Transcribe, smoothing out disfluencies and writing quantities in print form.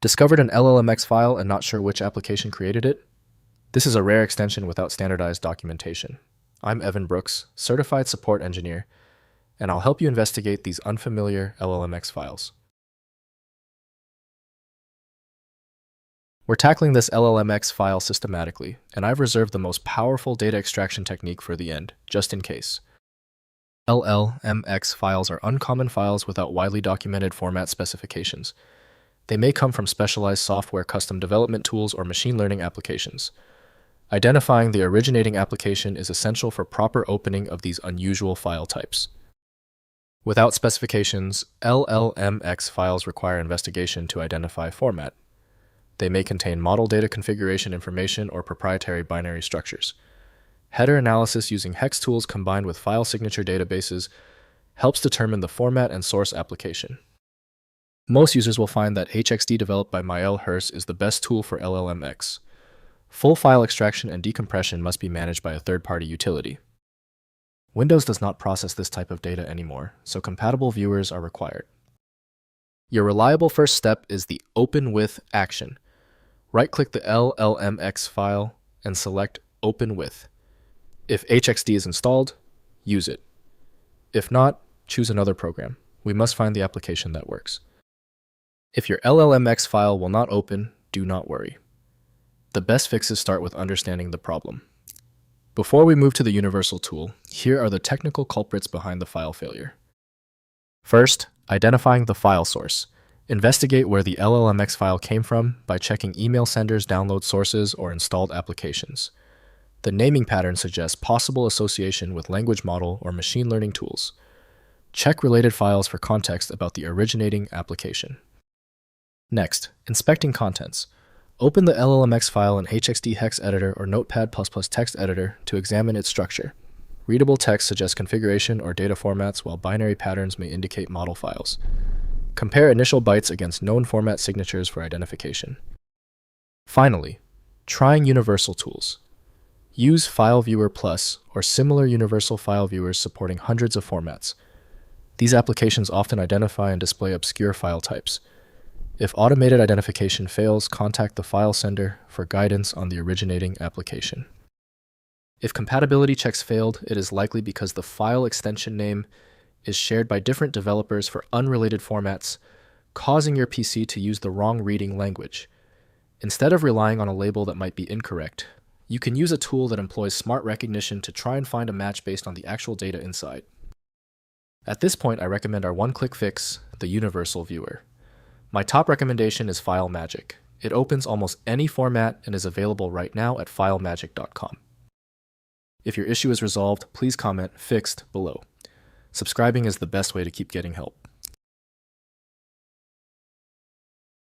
Discovered an LLMX file and not sure which application created it? This is a rare extension without standardized documentation. I'm Evan Brooks, Certified Support Engineer, and I'll help you investigate these unfamiliar LLMX files. We're tackling this LLMX file systematically, and I've reserved the most powerful data extraction technique for the end, just in case. LLMX files are uncommon files without widely documented format specifications. They may come from specialized software custom development tools or machine learning applications. Identifying the originating application is essential for proper opening of these unusual file types. Without specifications, LLMX files require investigation to identify format. They may contain model data configuration information or proprietary binary structures. Header analysis using hex tools combined with file signature databases helps determine the format and source application. Most users will find that HXD developed by Mael Hers is the best tool for LLMX. Full file extraction and decompression must be managed by a third-party utility. Windows does not process this type of data anymore, so compatible viewers are required. Your reliable first step is the Open With action. Right-click the LLMX file and select Open With. If HXD is installed, use it. If not, choose another program. We must find the application that works. If your LLMX file will not open, do not worry. The best fixes start with understanding the problem. Before we move to the universal tool, here are the technical culprits behind the file failure. First, identifying the file source. Investigate where the LLMX file came from by checking email senders, download sources, or installed applications. The naming pattern suggests possible association with language model or machine learning tools. Check related files for context about the originating application. Next, inspecting contents. Open the LLMX file in HXD hex editor or Notepad++ text editor to examine its structure. Readable text suggests configuration or data formats, while binary patterns may indicate model files. Compare initial bytes against known format signatures for identification. Finally, trying universal tools. Use File Viewer Plus or similar universal file viewers supporting hundreds of formats. These applications often identify and display obscure file types. If automated identification fails, contact the file sender for guidance on the originating application. If compatibility checks failed, it is likely because the file extension name is shared by different developers for unrelated formats, causing your PC to use the wrong reading language. Instead of relying on a label that might be incorrect, you can use a tool that employs smart recognition to try and find a match based on the actual data inside. At this point, I recommend our one-click fix, the Universal Viewer. My top recommendation is FileMagick. It opens almost any format and is available right now at filemagick.com. If your issue is resolved, please comment "fixed" below. Subscribing is the best way to keep getting help.